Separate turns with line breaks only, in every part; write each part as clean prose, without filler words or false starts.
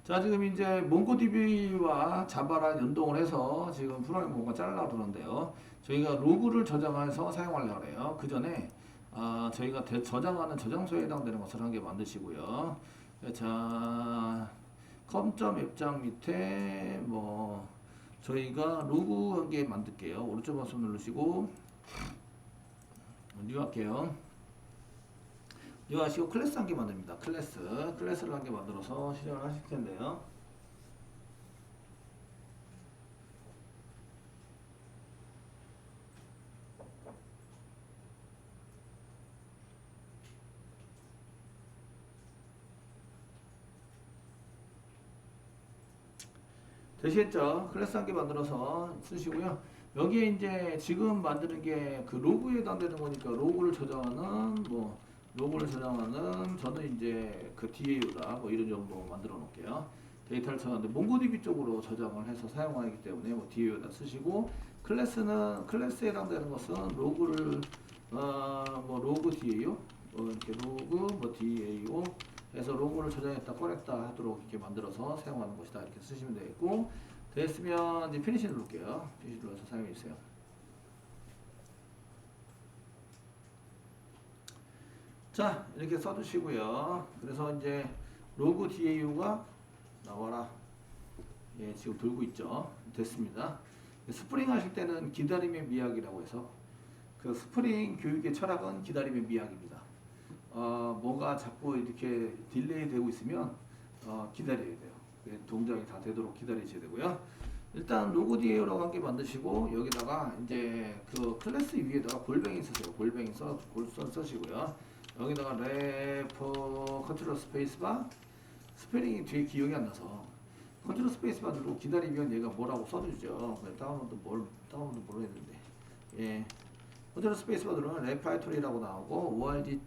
자, 지금 이제 몽고DB와 자바랑 연동을 해서 지금 프로그램 뭔가 잘라고 그러는데요. 저희가 로그를 저장해서 사용하려고 해요. 그 전에 저희가 저장하는 저장소에 해당되는 것을 한 개 만드시고요. 자, 컴점 앱장 밑에 뭐 저희가 로그 한 개 만들게요. 오른쪽 버튼 누르시고 뉴 할게요. 이거 하시고 클래스 한 개 만듭니다. 클래스를 한 개 만들어서 실행을 하실 텐데요. 되시겠죠? 클래스 한 개 만들어서 쓰시고요. 여기에 이제 지금 만드는 게 그 로그에 해당되는 거니까 로그를 저장하는 저는 이제 그 DAU다 뭐 이런 정도 만들어 놓을게요. 데이터를 저장하는데 몽고DB 쪽으로 저장을 해서 사용하기 때문에 뭐 DAU다 쓰시고 클래스에 해당되는 것은 로그를 뭐 로그 DAU 이렇게 로그 뭐 DAU 해서 로그를 저장했다 꺼냈다 하도록 이렇게 만들어서 사용하는 것이다 이렇게 쓰시면 되겠고 됐으면 이제 피니시 누를게요. 피니시 눌러서 사용해 주세요. 자 이렇게 써주시고요. 그래서 이제 로그 DAU가 나와라. 예, 지금 돌고 있죠. 됐습니다. 스프링 하실 때는 기다림의 미학이라고 해서 그 스프링 교육의 철학은 기다림의 미학입니다. 뭐가 자꾸 이렇게 딜레이 되고 있으면 기다려야 돼요. 동작이 다 되도록 기다리셔야 되고요. 일단 로그 DAU라고 한 개 만드시고 여기다가 이제 그 클래스 위에다가 골뱅이 쓰세요. 골뱅이 써시고요. 여기다가 래퍼 컨트롤 스페이스바 스페링이 뒤에 기억이 안 나서 컨트롤 스페이스바 누르고 기다리면 얘가 뭐라고 써주죠. 다운로드 뭐로 했는데 예. 컨트롤 스페이스바 누르면 레파이토리라고 나오고 org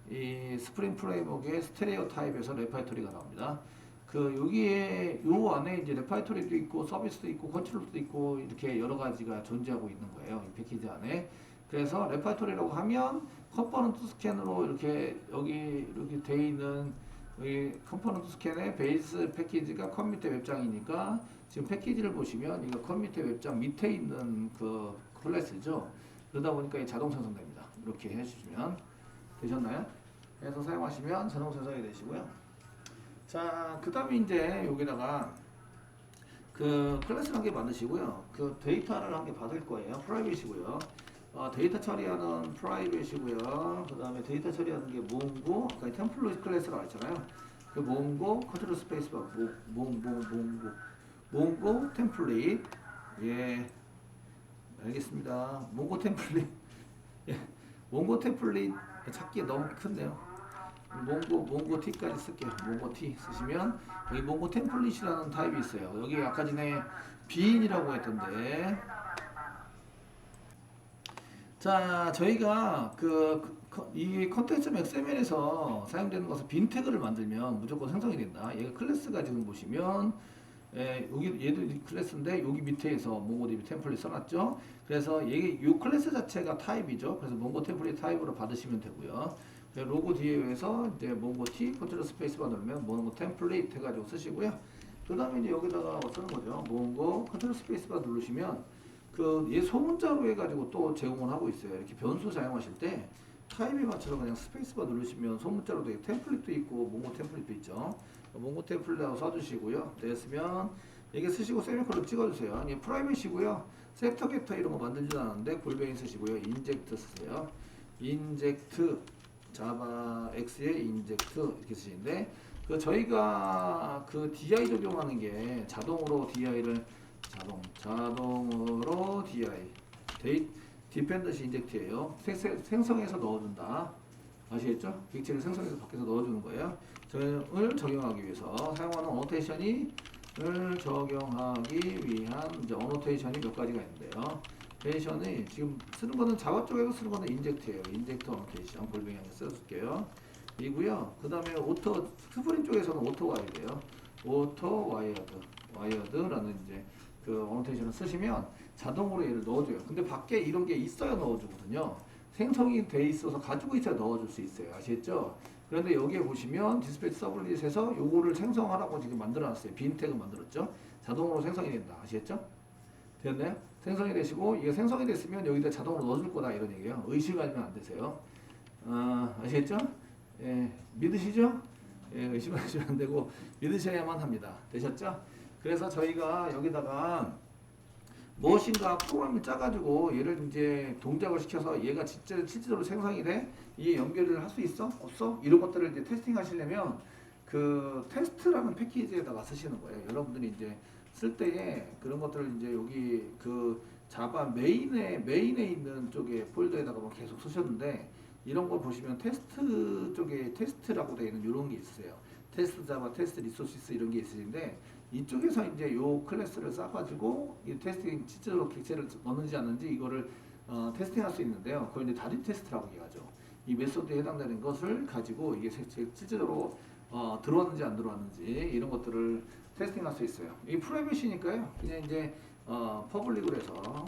이 스프링 프레임워크의 스테레오 타입에서 레파이토리가 나옵니다. 그 여기에 요 안에 이제 레파이토리도 있고 서비스도 있고 컨트롤도 있고 이렇게 여러 가지가 존재하고 있는 거예요. 이 패키지 안에. 그래서 레파이토리라고 하면 컴포넌트 스캔으로 이렇게 여기 이렇게 돼 있는 이 컴포넌트 스캔의 베이스 패키지가 컴퓨터 웹장이니까 지금 패키지를 보시면 이거 컴퓨터 웹장 밑에 있는 그 클래스죠. 그러다 보니까 자동 생성됩니다. 이렇게 해주시면 되셨나요? 해서 사용하시면 자동 생성이 되시고요. 자, 그 다음에 이제 여기다가 그 클래스를 한 개 만드시고요. 그 데이터를 한 개 받을 거예요. 프라이빗이고요. 데이터 처리하는 프라이빗이고요. 그 다음에 데이터 처리하는 게 몽고, 아까 템플릿 클래스라고 했잖아요. 그 몽고, 컨트롤 스페이스바, 몽고 템플릿. 예, 알겠습니다. 몽고 템플릿. 예, 몽고 템플릿 찾기 너무 큰데요. 몽고 T까지 쓸게요. 몽고 T 쓰시면 여기 몽고 템플릿이라는 타입이 있어요. 여기 아까 전에 비인이라고 했던데 자 저희가 이 컨텍스트 XML에서 사용되는 것은 빈 태그를 만들면 무조건 생성이 된다. 얘가 클래스가 지금 보시면 얘도 클래스인데 여기 밑에서 몽고DB 템플릿 써놨죠. 그래서 이 클래스 자체가 타입이죠. 그래서 몽고 템플릿 타입으로 받으시면 되고요. 로고 DAU에서 이제 몽고 T 컨트롤 스페이스바 누르면 몽고 템플릿 해가지고 쓰시고요. 그 다음에 이제 여기다가 쓰는 거죠. 몽고 컨트롤 스페이스바 누르시면 얘 소문자로 해가지고 또 제공을 하고 있어요. 이렇게 변수 사용하실 때 타입에 맞춰서 그냥 스페이스바 누르시면 소문자로 되게 템플릿도 있고 몽고 템플릿도 있죠. 몽고 템플릿하고 써주시고요. 됐으면 이게 쓰시고 세미콜론 찍어주세요. 아니 프라이빗이고요. 섹터 겟터 이런 거 만들지도 않았는데 골뱅이 쓰시고요. 인젝트 쓰세요. 인젝트 자바 X에 인젝트 이렇게 쓰시는데 저희가 그 DI 적용하는 게 자동으로 DI를 자동으로 DI 디펜던시 인젝트예요. 생성해서 넣어준다. 아시겠죠? 빅체를 생성해서 밖에서 넣어주는 거예요. 을 적용하기 위해서 사용하는 어노테이션을 적용하기 위한 이제 어노테이션이 몇 가지가 있는데요. 테이션이 지금 쓰는 거는 자바 쪽에서 쓰는 거는 인젝트예요. 인젝트 어노테이션 골뱅이 하나 써줄게요. 이고요. 그 다음에 스프링 쪽에서는 오토 와이드예요. 오토 와이어드라는 이제 그 어노테이션을 쓰시면 자동으로 얘를 넣어줘요. 근데 밖에 이런 게 있어야 넣어주거든요. 생성이 돼 있어서 가지고 있어야 넣어줄 수 있어요. 아시겠죠? 그런데 여기에 보시면 디스패치 서블릿에서 요거를 생성하라고 지금 만들어놨어요. 빈 태그 만들었죠? 자동으로 생성이 된다. 아시겠죠? 됐나요? 생성이 되시고 이게 생성이 됐으면 여기다 자동으로 넣어줄 거다 이런 얘기예요. 의심하면 안 되세요. 아시겠죠? 예, 믿으시죠? 예, 의심하시면 안 되고 믿으셔야만 합니다. 되셨죠? 그래서 저희가 여기다가 무엇인가 프로그램을 짜가지고 얘를 이제 동작을 시켜서 얘가 진짜 실제로 생성이 돼? 이게 연결을 할 수 있어? 없어? 이런 것들을 이제 테스팅 하시려면 그 테스트라는 패키지에다가 쓰시는 거예요. 여러분들이 이제 쓸 때에 그런 것들을 이제 여기 그 자바 메인에 있는 쪽에 폴더에다가 뭐 계속 쓰셨는데 이런 걸 보시면 테스트 쪽에 테스트라고 되어 있는 이런 게 있으세요. 테스트 자바, 테스트 리소시스 이런 게 있으신데 이쪽에서 이제 요 클래스를 쌓아가지고 이 테스팅 실제로 객체를 넣는지 않는지 이거를 테스팅할 수 있는데요. 그걸 이제 다리 테스트라고 얘기하죠. 이 메소드에 해당되는 것을 가지고 이게 실제로 들어왔는지 안 들어왔는지 이런 것들을 테스팅할 수 있어요. 이 프라이빗이니까요. 그냥 이제 퍼블릭으로 해서요.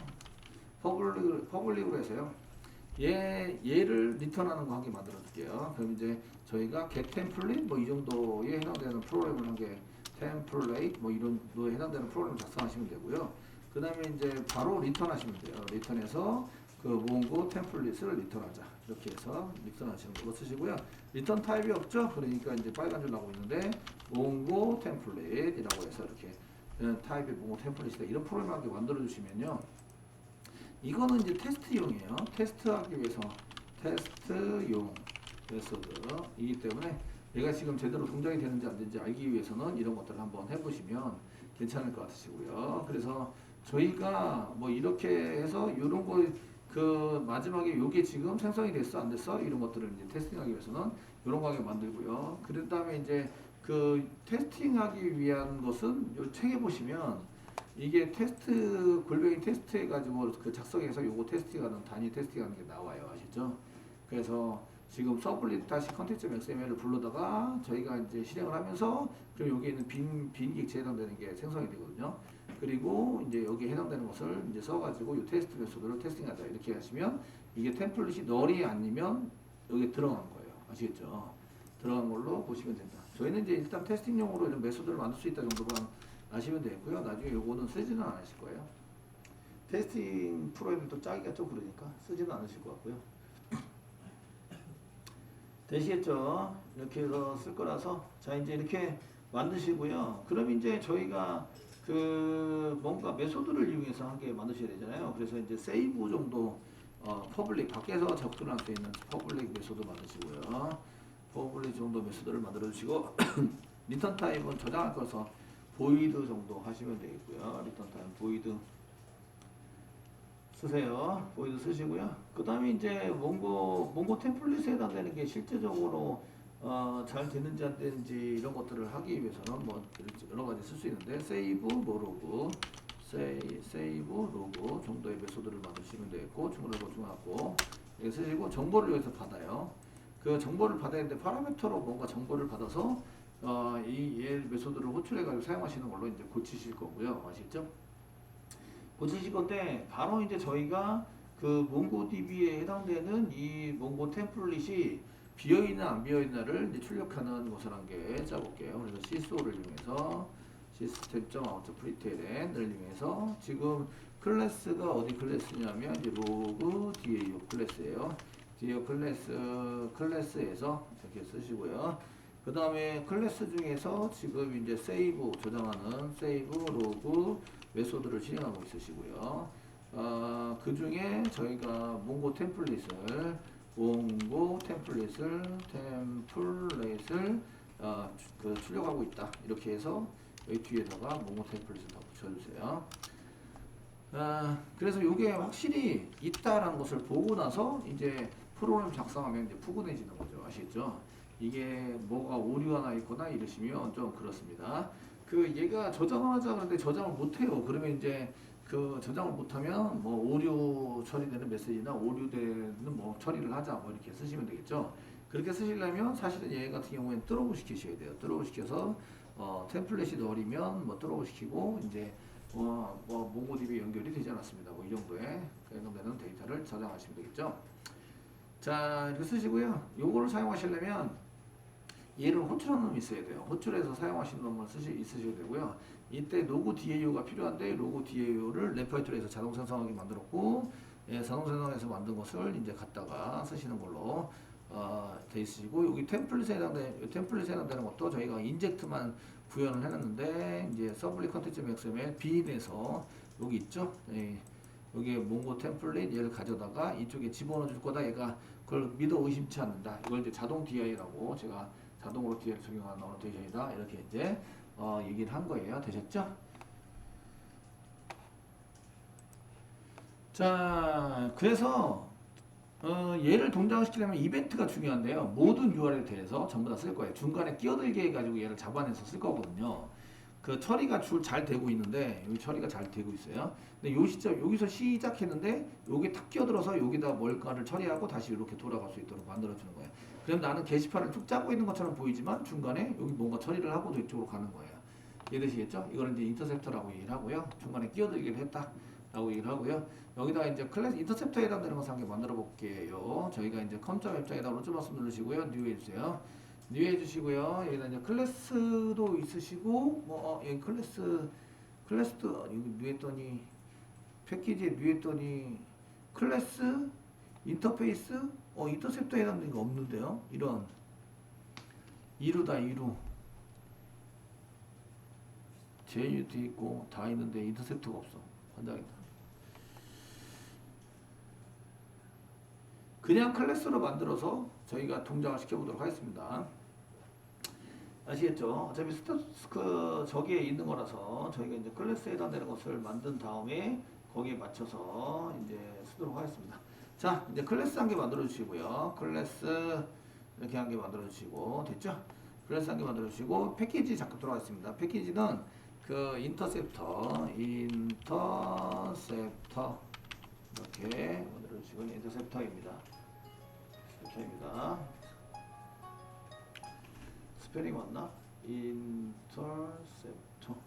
얘를 리턴하는 거 한 개 만들어 줄게요. 그럼 이제 저희가 get template 뭐 이 정도에 해당되는 프로그램을 한 개 template 뭐 이런 거에 해당되는 프로그램을 작성하시면 되고요. 그 다음에 이제 바로 리턴하시면 돼요. 리턴해서 그 몽고 템플릿을 리턴하자. 이렇게 해서 리턴하시는 거 쓰시고요. 리턴 타입이 없죠? 그러니까 이제 빨간 줄 나오고 있는데 몽고 템플릿이라고 해서 이렇게 타입의 몽고 템플릿이다. 이런 프로그램을 한 개 만들어 주시면요. 이거는 이제 테스트용이에요. 테스트하기 위해서 테스트용 메소드이기 때문에 얘가 지금 제대로 동작이 되는지 안 되는지 알기 위해서는 이런 것들을 한번 해보시면 괜찮을 것 같으시고요. 그래서 저희가 뭐 이렇게 해서 이런 거 그 마지막에 요게 지금 생성이 됐어 안 됐어 이런 것들을 이제 테스팅하기 위해서는 이런 거 하게 만들고요. 그 다음에 이제 그 테스팅하기 위한 것은 요 책에 보시면 이게 테스트 골뱅이 테스트 해가지고 그 작성해서 요거 테스팅하는 단위 테스팅하는 게 나와요. 아시죠? 그래서 지금 서블릿 다시 컨텐츠.xml을 불러다가 저희가 이제 실행을 하면서 그럼 여기에 있는 빈 객체에 해당되는 게 생성이 되거든요. 그리고 이제 여기에 해당되는 것을 이제 써가지고 이 테스트 메소드를 테스팅하자 이렇게 하시면 이게 템플릿이 널이 아니면 여기 들어간 거예요. 아시겠죠? 들어간 걸로 보시면 된다. 저희는 이제 일단 테스팅용으로 이런 메소드를 만들 수 있다 정도만 아시면 되고요. 나중에 요거는 쓰지는 않으실 거예요. 테스팅 프로그램도 짜기가 좀 그러니까 쓰지는 않으실 것 같고요. 되시겠죠? 이렇게 해서 쓸 거라서 자 이제 이렇게 만드시고요. 그럼 이제 저희가 그 뭔가 메소드를 이용해서 한 개 만드셔야 되잖아요. 그래서 이제 세이브 정도 퍼블릭 밖에서 접근할 수 있는 퍼블릭 메소드 만드시고요. 퍼블릭 정도 메소드를 만들어 주시고 리턴 타입은 저장할 거서 보이드 정도 하시면 되겠고요. 리턴 타입 보이드 쓰세요. 보이드 쓰시고요. 그 다음에 이제 몽고 템플릿에 해당되는 게 실제적으로 잘 되는지 안 되는지 이런 것들을 하기 위해서는 뭐 여러 가지 쓸 수 있는데 세이브 뭐 로그 세이브 로그 정도의 메소드를 만드시면 되겠고 중괄호 이렇게 쓰시고 정보를 여기서 받아요. 그 정보를 받아야 되는데 파라미터로 뭔가 정보를 받아서 이 메소드를 호출해 가지고 사용하시는 걸로 이제 고치실 거고요. 아시겠죠? 고치실 건데 바로 이제 저희가 그 몽고DB에 해당되는 이 몽고 템플릿이 비어있나 안 비어있나를 이제 출력하는 것을 한 개 짜볼게요. 그래서 시소를 이용해서 system.out.println을 이용해서 지금 클래스가 어디 클래스냐면 이제 로그 DAO 클래스예요. DAO 클래스에서 이렇게 쓰시고요. 그 다음에 클래스 중에서 지금 이제 세이브 저장하는 세이브 로그 메소드를 실행하고 있으시고요. 그 중에 저희가 몽고 템플릿을 그 출력하고 있다. 이렇게 해서 여기 뒤에다가 몽고 템플릿을 다 붙여주세요. 그래서 이게 확실히 있다라는 것을 보고 나서 이제 프로그램 작성하면 이제 푸근해지는 거죠. 아시겠죠? 이게 뭐가 오류 하나 있거나 이러시면 좀 그렇습니다. 그 얘가 저장을 하자 그러는데 저장을 못해요. 그러면 이제 그 저장을 못하면 뭐 오류 처리되는 메시지나 오류되는 뭐 처리를 하자 뭐 이렇게 쓰시면 되겠죠. 그렇게 쓰시려면 사실은 얘 같은 경우에는 트로우 시키셔야 돼요. 트로우 시켜서 템플릿이 널이면 뭐 트로우 시키고 이제 뭐 몽고DB 연결이 되지 않았습니다. 뭐 이 정도의 해당되는 데이터를 저장하시면 되겠죠. 자, 이렇게 쓰시고요. 요거를 사용하시려면 얘를 호출하는 놈이 있어야 돼요. 호출해서 사용하시는 놈을 있으셔야 되고요. 이때 로그 DAU가 필요한데 로그 DAU를 레퍼토리에서 자동 생성하게 만들었고, 예, 자동 생성해서 만든 것을 이제 갖다가 쓰시는 걸로 돼 있으시고, 여기 템플릿에 해당되는 것도 저희가 인젝트만 구현을 해놨는데, 이제 서블리 컨텐츠 XML 빈에서 여기 있죠. 예, 여기에 몽고 템플릿 얘를 가져다가 이쪽에 집어넣어 줄 거다. 얘가 그걸 믿어 의심치 않는다. 이걸 이제 자동 DI라고 제가 자동으로 DI를 적용하는 어노테이션이다. 이렇게 이제 얘기를 한 거예요. 되셨죠? 자, 그래서 얘를 동작을 시키려면 이벤트가 중요한데요. 모든 URL에 대해서 전부 다 쓸 거예요. 중간에 끼어들게 해가지고 얘를 잡아내서 쓸 거거든요. 그 처리가 잘 되고 있는데, 여기 처리가 잘 되고 있어요. 근데 요 시점, 여기서 시작했는데, 여기 탁 끼어들어서 여기다 뭘까를 처리하고 다시 이렇게 돌아갈 수 있도록 만들어주는 거예요. 그럼 나는 게시판을 쭉 짜고 있는 것처럼 보이지만, 중간에 여기 뭔가 처리를 하고도 이쪽으로 가는 거예요. 이해되시겠죠? 이거는 이제 인터셉터라고 얘기를 하고요. 중간에 끼어들기를 했다. 라고 얘기를 하고요. 여기다가 이제 클래스 인터셉터에 해당되는 것을 함께 만들어 볼게요. 저희가 이제 컴점 웹장에다 오른쪽 마우스 누르시고요. 뉴 해주세요. 뉴 해주시고요. 여기다 이제 클래스도 있으시고, 여기 클래스도, 여기 뉴 했더니, 패키지에 뉴 했더니, 클래스, 인터페이스, 인터셉터에 해당되는 거 없는데요. 이런, 이루다, 이루. JU도 있고, 다 있는데 인터셉터가 없어. 환장이다. 그냥 클래스로 만들어서 저희가 동작을 시켜보도록 하겠습니다. 아시겠죠? 어차피 저기에 있는 거라서 저희가 이제 클래스에 해당되는 것을 만든 다음에 거기에 맞춰서 이제 쓰도록 하겠습니다. 자, 이제 클래스 한 개 만들어 주시고요. 클래스 이렇게 한 개 만들어 주시고, 됐죠? 클래스 한 개 만들어 주시고, 패키지 잠깐 들어가겠습니다. 패키지는 그 인터셉터 이렇게 만들어 주시고, 인터셉터입니다. 스페링 맞나? 인터셉터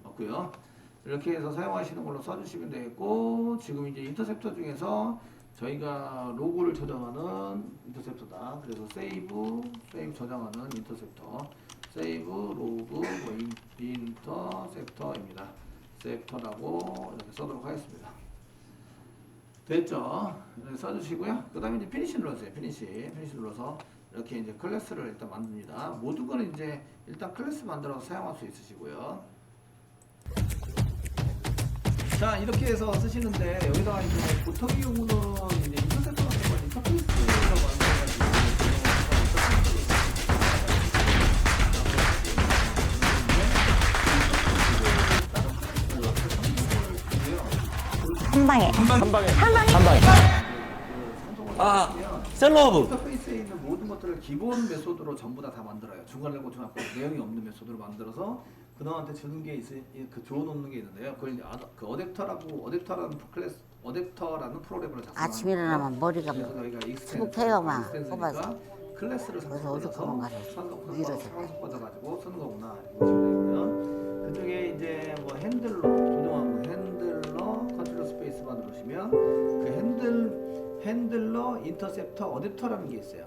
맞고요. 이렇게 해서 사용하시는 걸로 써주시면 되겠고, 지금 이제 인터셉터 중에서 저희가 로고를 저장하는 인터셉터다. 그래서 세이브 저장하는 인터셉터, 세이브 로그 인터셉터입니다. 셉터라고 이렇게 써도록 하겠습니다. 됐죠? 이렇게 써주시고요. 그 다음에 이제 피니시 눌러주세요. 피니시 눌러서 이렇게 이제 클래스를 일단 만듭니다. 모든 거는 이제 일단 클래스 만들어서 사용할 수 있으시고요. 자, 이렇게 해서 쓰시는데, 여기다가 이제 보통의 경우는 이제 인터셉터 같은 거 인터페이스라고 만들어가지고
한 방에. 셀러브.
인터페이스에 있는 모든 것들을 기본 메소드로 전부 다 만들어요. 중간에 고쳐놓고 내용이 없는 메소드로 만들어서 그놈한테 주는 게 줘놓는 게 있는데요. 그걸 그 어댑터라는 프로그램을 작성하는
아침에 일어나면 머리가 수북해요, 막.
뽑아서 클래스를
그래서 어둡고
받아가지고 쓰는 거구나 이렇게 보시면 되고요. 그쪽에 이제 뭐 핸들러 조정하고 핸들러 컨트롤 스페이스만 누르시면 그 핸들러 인터셉터 어댑터라는 게 있어요.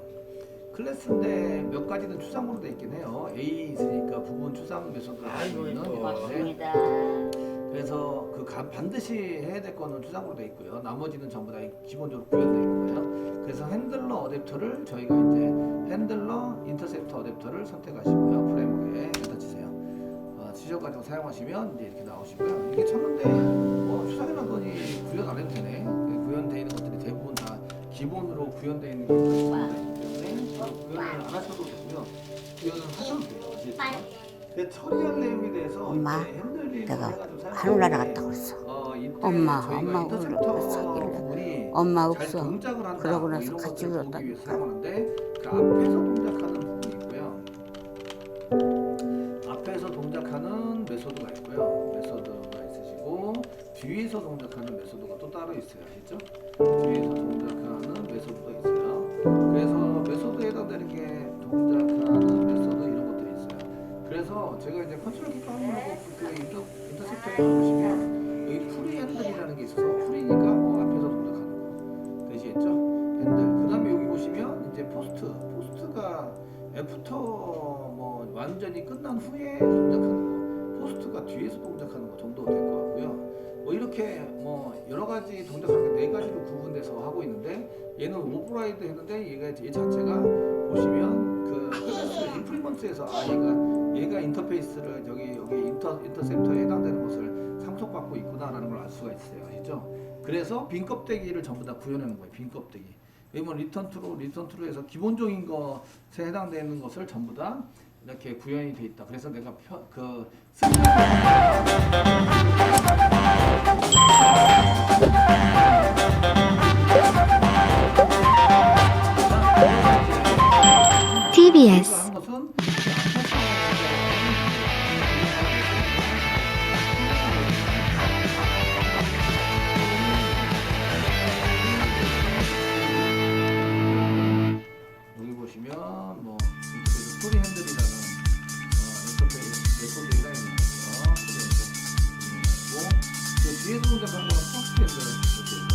클래스인데 몇 가지는 추상으로 되어 있긴 해요. A 있으니까 부분 추상 메소드가 있는
고맙습니다.
그래서 반드시 해야 될 거는 추상으로 되어 있고요. 나머지는 전부 다 기본적으로 구현되어 있고요. 그래서 핸들러 어댑터를 저희가 이제 핸들러 인터셉터 어댑터를 선택하시고요. 프레임워크에 여기다 치세요. 치셔가지고 사용하시면 이제 이렇게 나오시고요. 이게 쳤는데 추상이라더니 구현 안 해도 되네. 구현되어 있는 것들이 대부분 다 기본으로 구현되어 있는 경우가 있기 때문에 구현을 안 하셔도 되고요. 구현을 하셔도 돼요. 그 처리할 내용에 대해서
엄마,
핸들링을
내가
해가지고
하늘나라 갔다 그랬어. 엄마
부분이
엄마
잘
없어.
동작을 한다.
그러고
뭐
나서
이런
같이
것들을 보기
울었다.
위해서 사용하는데 그 앞에서 동작하는 부분이 있고요. 앞에서 동작하는 메소드가 있고요. 메소드가 있으시고 뒤에서 동작하는 메소드가 또 따로 있어요. 아시죠? 뒤에서 동작하는 메소드가 있어요. 그래서 메소드에 해당되는 게 동작하는 메소드 이런 것들이 있어요. 그래서 제가 이제 컨트롤 키 하고 그 인터셉터에 보시면 여기 프리 핸들이라는 게 있어서 프리니까 앞에서 동작하는 거 되시겠죠? 핸들. 그 다음에 여기 보시면 애프터 뭐 완전히 끝난 후에 동작하는 거, 포스트가 뒤에서 동작하는 거 정도 될 것 같고요. 뭐 이렇게 뭐 여러 가지 동작하는 게 4가지로 구분돼서 하고 있는데 얘는 오버라이드 했는데 얘 자체가 보시면 그 인프리먼트에서 얘가 인터페이스를 여기 인터셉터에 해당되는 것을 상속받고 있구나라는 걸 알 수가 있어요. 아시죠? 그래서 빈 껍데기를 전부 다 구현하는 거예요. 빈 껍데기. 왜냐면 리턴 트루 해서 기본적인 것에 해당되는 것을 전부 다 이렇게 구현이 돼 있다. 그래서 내가
TBS
한 것은 여기 보시면 뭐 스토리 핸들이라는 레코드 해당이 되는 거죠. 그리고 그 뒤에 동작하는 거는 포스트 핸들 이렇게 해서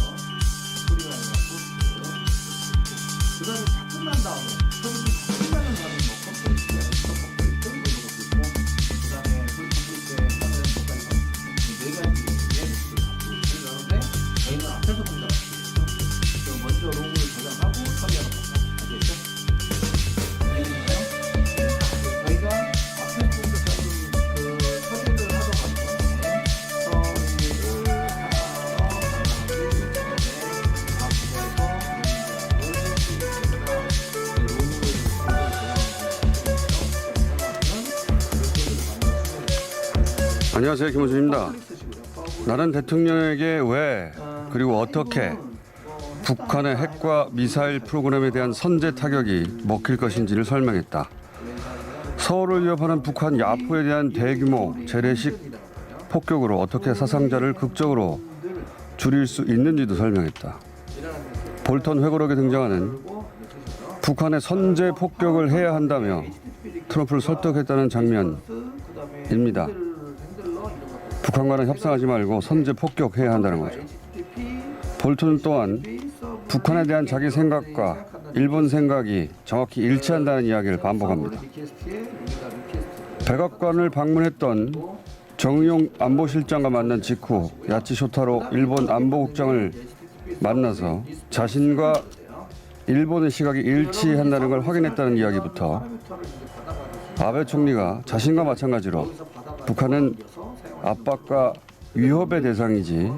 스토리가 아니라 포스트. 그 다음에 다 끝난 다음에 다 끝나는 다음에 뭐 컴플리트 이런 것도 있고 그 다음에 컴플리트 하는 것까지 가고 4가지 예를 갖고 있어요. 그런데 저희는 앞에서 동작하고 있죠. 먼저 로그를 저장하고 처리하는 겁니다. 아시겠죠? 저희가 앞에서 동작하는 그 처리를 하러 가기 전에 처리를
안녕하세요, 김호준입니다. 나는 대통령에게 왜 그리고 어떻게 북한의 핵과 미사일 프로그램에 대한 선제 타격이 먹힐 것인지를 설명했다. 서울을 위협하는 북한 야포에 대한 대규모 재래식 폭격으로 어떻게 사상자를 극적으로 줄일 수 있는지도 설명했다. 볼턴 회고록에 등장하는 북한의 선제 폭격을 해야 한다며 트럼프를 설득했다는 장면입니다. 북한과는 협상하지 말고 선제 폭격해야 한다는 거죠. 볼턴 또한 북한에 대한 자기 생각과 일본 생각이 정확히 일치한다는 이야기를 반복합니다. 백악관을 방문했던 정의용 안보실장과 만난 직후 야치 쇼타로 일본 안보국장을 만나서 자신과 일본의 시각이 일치한다는 걸 확인했다는 이야기부터 아베 총리가 자신과 마찬가지로 북한은 압박과 위협의 대상이지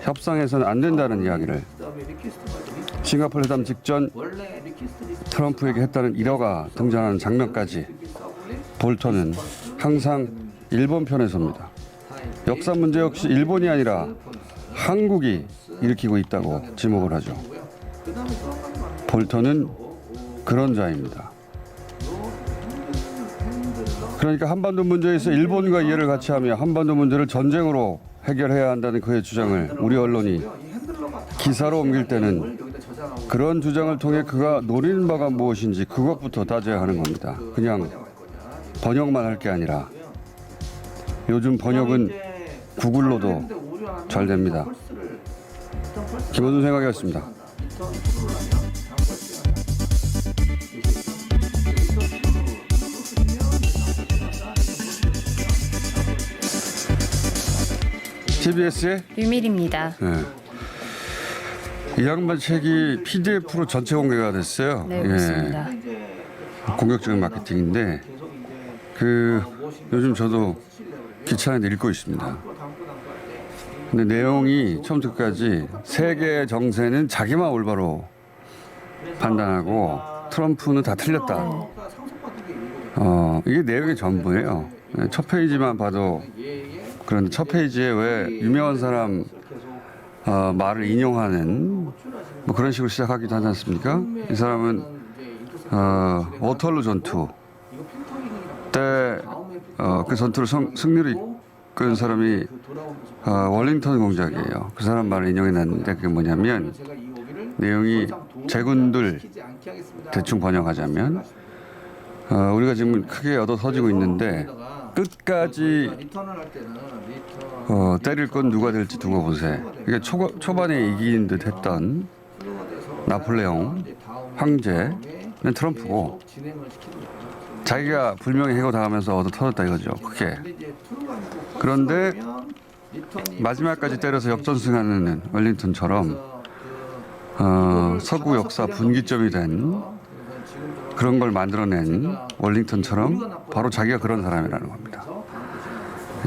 협상에서는 안 된다는 이야기를 싱가포르 회담 직전 트럼프에게 했다는 일화가 등장하는 장면까지 볼턴은 항상 일본 편에 섭니다. 역사 문제 역시 일본이 아니라 한국이 일으키고 있다고 지목을 하죠. 볼턴은 그런 자입니다. 그러니까 한반도 문제에서 일본과 이해를 같이 하며 한반도 문제를 전쟁으로 해결해야 한다는 그의 주장을 우리 언론이 기사로 옮길 때는 그런 주장을 통해 그가 노리는 바가 무엇인지 그것부터 따져야 하는 겁니다. 그냥 번역만 할 게 아니라 요즘 번역은 구글로도 잘 됩니다. 김원준 생각이었습니다. TBS의
유밀입니다.
이 양반 책이 PDF로 전체 공개가 됐어요.
네, 그렇습니다.
공격적인 마케팅인데 요즘 저도 귀찮은데 읽고 있습니다. 근데 내용이 처음부터 끝까지 세계 정세는 자기만 올바로 판단하고 트럼프는 다 틀렸다. 이게 내용의 전부예요. 첫 페이지만 봐도 그런데 첫 페이지에 왜 유명한 사람 말을 인용하는 뭐 그런 식으로 시작하기도 하지 않습니까? 이 사람은 워털루 전투 때 그 전투를 승리로 이끈 사람이 월링턴 공작이에요. 그 사람 말을 인용해놨는데 그게 뭐냐면 내용이 제군들 대충 번역하자면 우리가 지금 크게 얻어 터지고 있는데 끝까지 때릴 건 누가 될지 두고 보세요. 이게 초반에 이긴 듯 했던 나폴레옹 황제 트럼프고
계속 진행을 시키는 거예요.
자기가 불명예 해고당하면서 얻어 터졌다 이거죠. 그게.
근데 이제 트루가 아니고
그런데
펄스가 오면 리턴이
마지막까지 때려서
펄스가
역전승하는 웰링턴처럼
그래서 이거를
서구
잡아서
역사
그냥
분기점이 된
그래서 지금처럼
그런 걸 만들어낸 월링턴처럼 바로 자기가 그런 사람이라는 겁니다.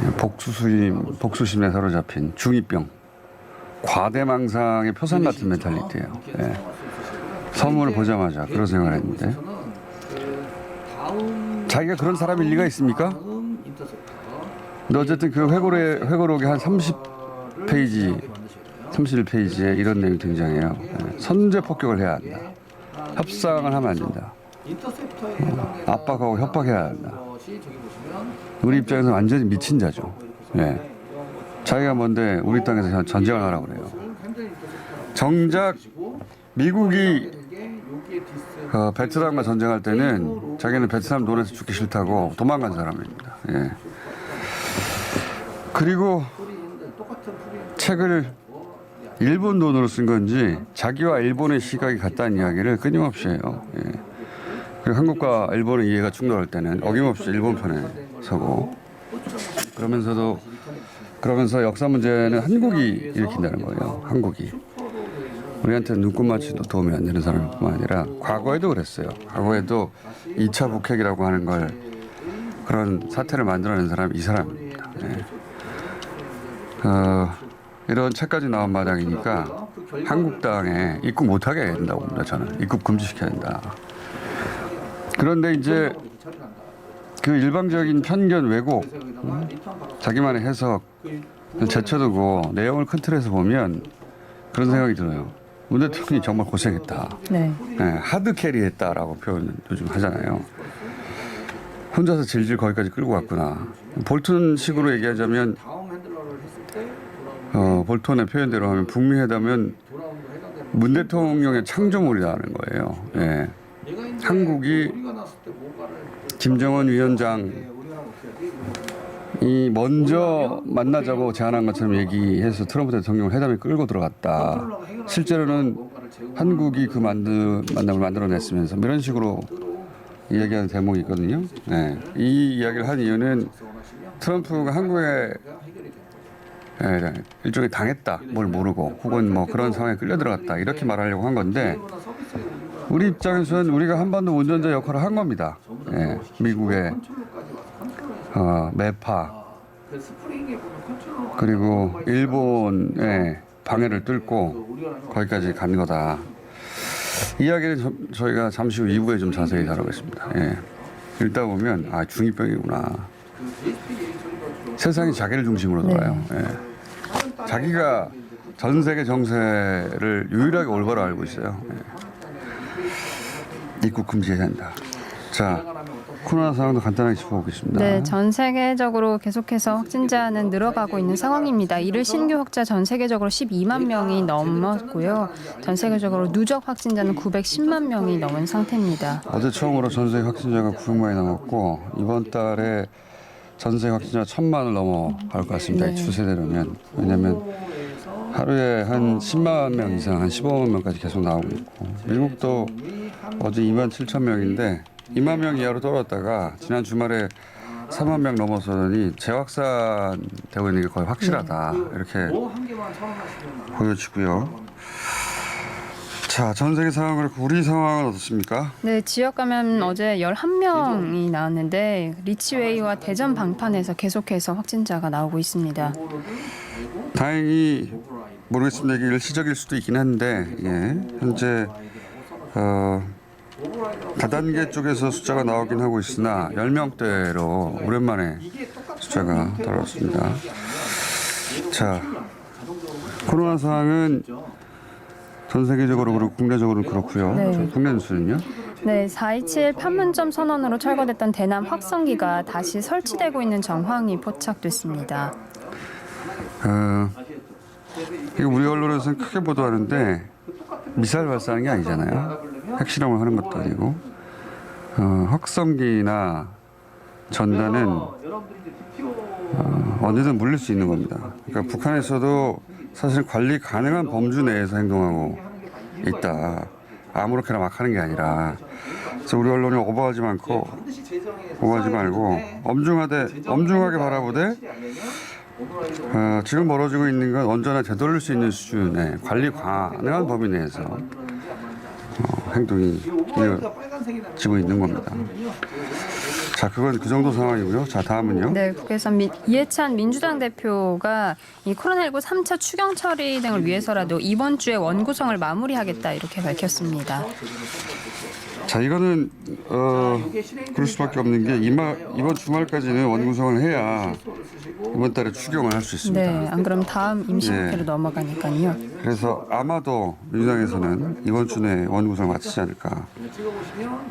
예, 복수심에 사로잡힌 중2병, 과대망상의 표상 같은 멘탈리티예요. 예. 서문을 보자마자 그런 생각을 했는데 자기가 그런 사람일 리가 있습니까? 근데 어쨌든 그 회고록에 한 30페이지, 31페이지에 이런 내용이 등장해요. 예. 선제 폭격을 해야 한다. 협상을 하면 안 된다. 압박하고 협박해야 한다. 우리 입장에서 완전히 미친 자죠. 예. 자기가 뭔데 우리 땅에서 전쟁을 하라고 그래요. 정작 미국이 베트남과 전쟁할 때는 자기는 베트남 논에서 죽기 싫다고 도망간 사람입니다. 예. 그리고 책을 일본 돈으로 쓴 건지 자기와 일본의 시각이 같다는 이야기를 끊임없이 해요. 예. 그리고 한국과 일본의 이해가 충돌할 때는 어김없이 일본 편에 서고 그러면서 역사 문제는 한국이 일으킨다는 거예요. 한국이. 우리한테 눈꽃 맞추도 도움이 안 되는 사람뿐만 아니라 과거에도 그랬어요. 과거에도 2차 북핵이라고 하는 걸 그런 사태를 만들어낸 사람이 이 사람입니다. 예. 이런 책까지 나온 마당이니까 한국당에 입국 못하게 해야 된다고 봅니다. 저는 입국 금지시켜야 된다. 그런데 이제 그 일방적인 편견 왜곡, 자기만의 해석 제쳐두고 내용을 큰 틀에서 보면 그런 생각이 들어요. 문 대통령이 정말 고생했다.
네.
네, 하드 캐리했다라고 표현 요즘 하잖아요. 혼자서 질질 거기까지 끌고 갔구나. 볼턴식으로 얘기하자면 볼턴의 표현대로 하면 북미 회담은 문 대통령의 창조물이라는 거예요. 예. 한국이 김정은 위원장이 먼저 만나자고 제안한 것처럼 얘기해서 트럼프 대통령을 회담에 끌고 들어갔다. 실제로는 한국이 그 만남을 만들어냈으면서 이런 식으로 이야기하는 대목이 있거든요. 네. 이 이야기를 한 이유는 트럼프가 한국에 일종의 당했다, 뭘 모르고 혹은 뭐 그런 상황에 끌려 들어갔다 이렇게 말하려고 한 건데 우리 입장에서는 우리가 한반도 운전자 역할을 한 겁니다. 예, 미국의 매파 그리고 일본의 방해를 뚫고 거기까지 간 거다. 이야기는 저희가 잠시 후 2부에 좀 자세히 다루겠습니다. 예. 읽다 보면 중2병이구나. 세상이 자기를 중심으로 돌아요. 네. 예. 자기가 전 세계 정세를 유일하게 올바로 알고 있어요. 예. 입국 금지해야 한다. 자, 코로나 상황도 간단하게 짚어보겠습니다.
네, 전 세계적으로 계속해서 확진자는 늘어가고 있는 상황입니다. 이를 신규 확진자 전 세계적으로 12만 명이 넘었고요. 전 세계적으로 누적 확진자는 910만 명이 넘은 상태입니다.
어제 처음으로 전 세계 확진자가 900만이 넘었고 이번 달에 전 세계 확진자 1,000만을 넘어갈 것 같습니다.
네.
이 추세대로면. 왜냐하면 하루에 한 10만 명 이상, 한 15만 명까지 계속 나오고 있고 미국도 어제 2만 7천 명인데 2만 명 이하로 떨어졌다가 지난 주말에 3만 명 넘어서더니 재확산되고 있는 게 거의 확실하다. 이렇게 보여지고요. 자, 전 세계 상황 그렇고 우리 상황은 어떻습니까?
네, 지역 감염 어제 11명이 나왔는데 리치웨이와 대전 방판에서 계속해서 확진자가 나오고 있습니다.
다행히 모르겠습니다. 이게 일시적일 수도 있긴 한데 현재 다단계 쪽에서 숫자가 나오긴 하고 있으나 10명대로 오랜만에 숫자가 떨어졌습니다. 자, 코로나 상황은 전 세계적으로 그렇고 국내적으로는 그렇고요.
네.
국내 뉴스는요?
네, 4.27 판문점 선언으로 철거됐던 대남 확성기가 다시 설치되고 있는 정황이 포착됐습니다.
이거 우리 언론에서는 크게 보도하는데 미사일 발사하는 게 아니잖아요. 핵실험을 하는 것도 아니고 확성기나 전단은 언제든 물릴 수 있는 겁니다. 그러니까 북한에서도 사실 관리 가능한 범주 내에서 행동하고 있다. 아무렇게나 막 하는 게 아니라 그래서 우리 언론이 오버하지 않고 오버하지 말고 엄중하게 바라보되 지금 벌어지고 있는 건 언제나 되돌릴 수 있는 수준의 관리 가능한 범위 내에서 행동이 이어지고 있는 겁니다. 자, 그건 그 정도 상황이고요. 자, 다음은요.
네, 국회에서 이해찬 민주당 대표가 이 코로나19 3차 추경 처리 등을 위해서라도 이번 주에 원구성을 마무리하겠다 이렇게 밝혔습니다.
자, 이거는 그럴 수밖에 없는 게 이번 주말까지는 원구성을 해야 이번 달에 추경을 할 수 있습니다.
네, 안 그럼 다음 임시국회로 넘어가니까요.
그래서 아마도 민주당에서는 이번 주 내에 원구성을 마치지 않을까.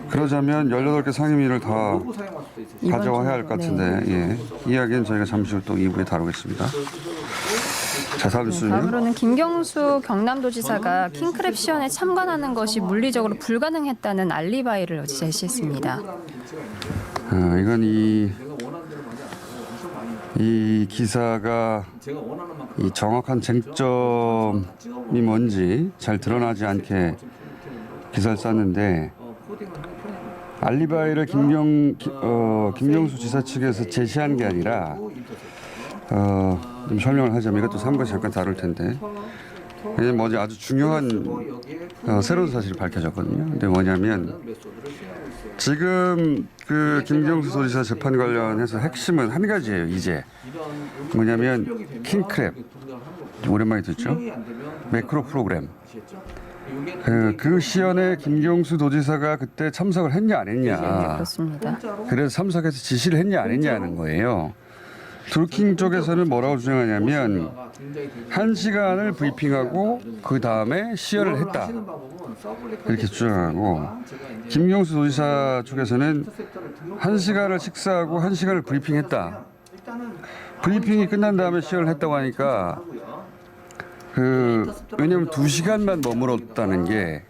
그러자면 18개 상임위를 다 가져와야 할 것 같은데 이 이야기는 저희가 잠시 후 또 2부에 다루겠습니다. 자, 다음 뉴스는요.
다음으로는 김경수 경남도지사가 킹크랩 시연에 참관하는 것이 물리적으로 불가능했다는 알리바이를 어제 제시했습니다.
이건 이 기사가 이 정확한 쟁점이 뭔지 잘 드러나지 않게 기사를 쌌는데 알리바이를 김경수 지사 측에서 제시한 게 아니라 좀 설명을 하자면 이것도 3부에 잠깐 다룰 텐데 왜냐면 어제 아주 중요한 새로운 사실이 밝혀졌거든요. 근데 뭐냐면 지금 그 김경수 도지사 재판 관련해서 핵심은 한 가지예요. 이제 뭐냐면 킹크랩 오랜만에 듣죠. 매크로 프로그램 그 시연에 김경수 도지사가 그때 참석을 했냐 안 했냐.
그렇습니다.
그래서 참석해서 지시를 했냐 안 했냐는 거예요. 드루킹 쪽에서는 뭐라고 주장하냐면 1시간을 브리핑하고 그 다음에 시연을 했다 이렇게 주장하고 김경수 도지사 쪽에서는 1시간을 식사하고 1시간을 브리핑했다. 브리핑이 끝난 다음에 시연을 했다고 하니까 왜냐하면 2시간만 머물렀다는 게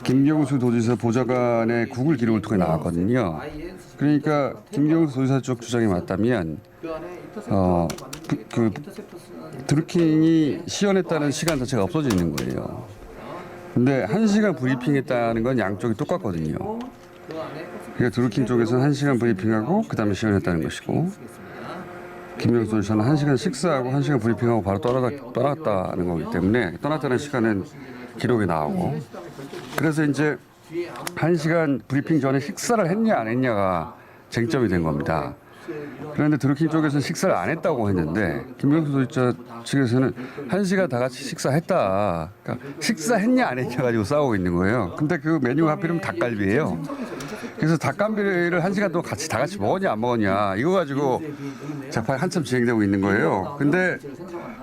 김경수 도지사 보좌관의 구글 기록을 통해 나왔거든요. 그러니까 김경수 도지사 쪽 주장이 맞다면 드루킹이 시연했다는 시간 자체가 없어지는 거예요. 근데 1시간 브리핑했다는 건 양쪽이 똑같거든요. 그러니까 드루킹 쪽에서는 1시간 브리핑하고 그 다음에 시연했다는 것이고 김경수 도지사는 1시간 식사하고 1시간 브리핑하고 바로 떠났다는 거기 때문에 떠났다는 시간은 기록이 나오고 그래서 이제 1시간 브리핑 전에 식사를 했냐 안 했냐가 쟁점이 된 겁니다. 그런데 드루킹 쪽에서는 식사를 안 했다고 했는데 김경수 도지사 측에서는 1시간 다 같이 식사했다. 그러니까 식사했냐 안 했냐 가지고 싸우고 있는 거예요. 근데 그 메뉴가 하필이면 닭갈비예요. 그래서 닭갈비를 1시간 동안 다 같이 먹었냐 안 먹었냐 이거 가지고 재판이 한참 진행되고 있는 거예요. 근데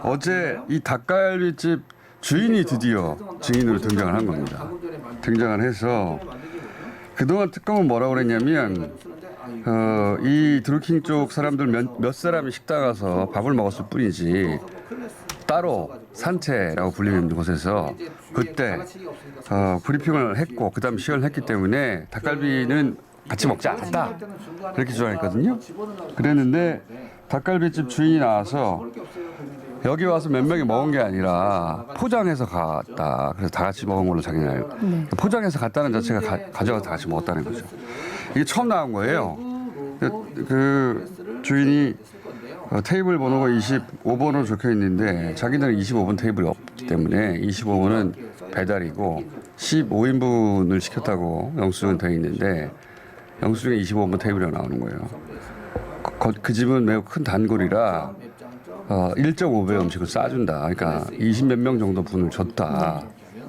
어제 이 닭갈비집 주인이 드디어 증인으로 등장을 한 겁니다. 등장을 해서 그동안 특검은 뭐라고 그랬냐면 이 드루킹 쪽 사람들 몇 사람이 식당 가서 밥을 먹었을 뿐이지 따로 산채라고 불리는 곳에서 그때 브리핑을 했고 그 다음 시연을 했기 때문에 닭갈비는 같이 먹지 않았다 이렇게 주장했거든요. 그랬는데 닭갈비집 주인이 나와서 여기 와서 몇 명이 먹은 게 아니라 포장해서 갔다. 그래서 다 같이 먹은 걸로 자기는 알고. 포장해서 갔다는 자체가 가져가서 다 같이 먹었다는 거죠. 이게 처음 나온 거예요. 그 주인이 테이블 번호가 25번으로 적혀 있는데 자기들은 25번 테이블이 없기 때문에 25번은 배달이고 15인분을 시켰다고 영수증은 되어 있는데 영수증에 25번 테이블이 나오는 거예요. 그 집은 매우 큰 단골이라 1.5배 음식을 싸준다. 그러니까 20몇 명 정도 분을 줬다.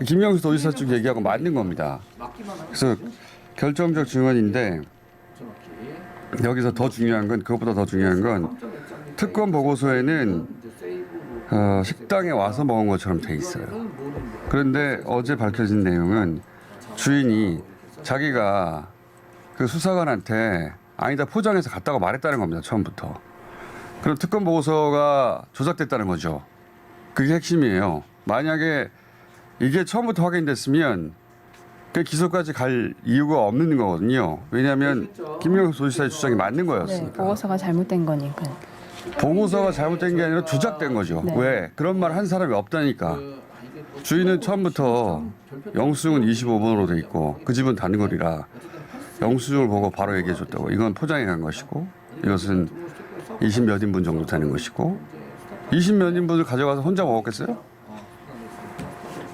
김경수 도지사 쪽 얘기하고 맞는 겁니다. 그래서 결정적 증언인데 여기서 더 중요한 건 그것보다 더 중요한 건 특검 보고서에는 식당에 와서 먹은 것처럼 돼 있어요. 그런데 어제 밝혀진 내용은 주인이 자기가 그 수사관한테 아니다 포장해서 갔다고 말했다는 겁니다. 처음부터. 그럼 특검 보고서가 조작됐다는 거죠. 그게 핵심이에요. 만약에 이게 처음부터 확인됐으면 그 기소까지 갈 이유가 없는 거거든요. 왜냐하면 김경수 도지사의 주장이 맞는 거였으니까.
네, 보고서가 잘못된 거니까.
보고서가 잘못된 게 아니라 조작된 거죠.
네.
왜? 그런 말 한 사람이 없다니까. 주인은 처음부터 영수증은 25번으로 돼 있고 그 집은 단골이라 영수증을 보고 바로 얘기해 줬다고. 이건 포장해 간 것이고 이것은 20몇 인분 정도 되는 것이고 20몇 인분을 가져가서 혼자 먹었겠어요?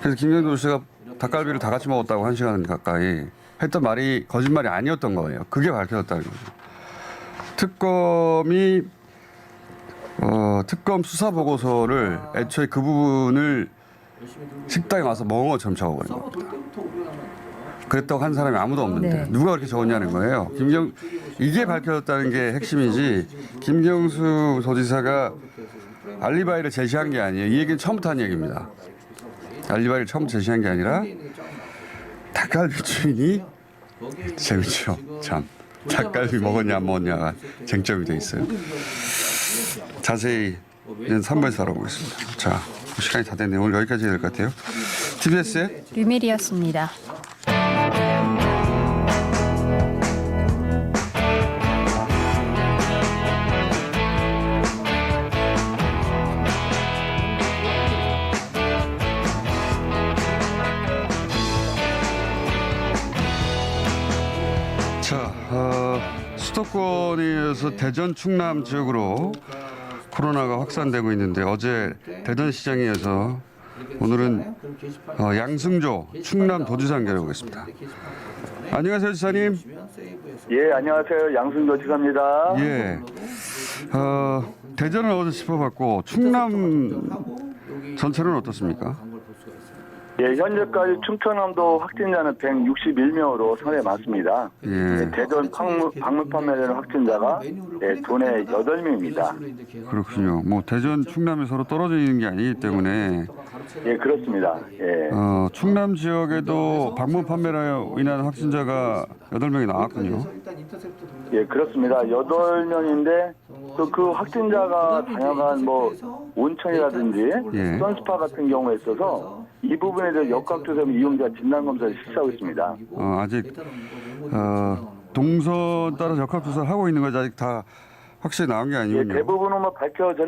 그래서 김경도 씨가 닭갈비를 다 같이 먹었다고 1시간 가까이 했던 말이 거짓말이 아니었던 거예요. 그게 밝혀졌다는 거죠. 특검 수사 보고서를 애초에 그 부분을 식당에 와서 먹은 것처럼 적어버린 거예요. 그랬다고 한 사람이 아무도 없는데
네.
누가 그렇게 적었냐는 거예요. 이게 밝혀졌다는 게 핵심이지 김경수 도지사가 알리바이를 제시한 게 아니에요. 이 얘기는 처음부터 한 얘기입니다. 알리바이를 처음 제시한 게 아니라 닭갈비 주인이 재밌죠. 참 닭갈비 먹었냐 안 먹었냐가 쟁점이 돼 있어요. 자세히 3부에서 알아보겠습니다. 자, 시간이 다 됐네요. 오늘 여기까지 해야 될 것 같아요. TBS의
류밀이었습니다.
자, 수도권에서 대전 충남 지역으로 코로나가 확산되고 있는데 어제 대전시장에서 오늘은 양승조 충남 도지사랑 연결하겠습니다. 안녕하세요, 지사님.
예, 안녕하세요. 양승조 지사입니다.
예. 대전은 어제 짚어봤고 충남 전체는 어떻습니까?
예, 현재까지 충청남도 확진자는 161명으로 선에 많습니다.
예.
대전 방문 판매되는 확진자가 도내 8명입니다.
그렇군요. 뭐 대전 충남이 서로 떨어져 있는 게 아니기 때문에
예, 그렇습니다. 예.
충남 지역에도 방문 판매로 인한 확진자가 8명이 나왔군요.
예, 그렇습니다. 8명인데 또 그 확진자가 다양한 뭐 온천이라든지
예.
선스파 같은 경우에 있어서 이 부분에 대해 역학조사 이용자 진단검사를 실시하고 있습니다.
아직 동선 따라 적합 조사를 하고 있는 거지 아직 다 확실히 나온 게
예,
아니군요.
대부분은 뭐 밝혀져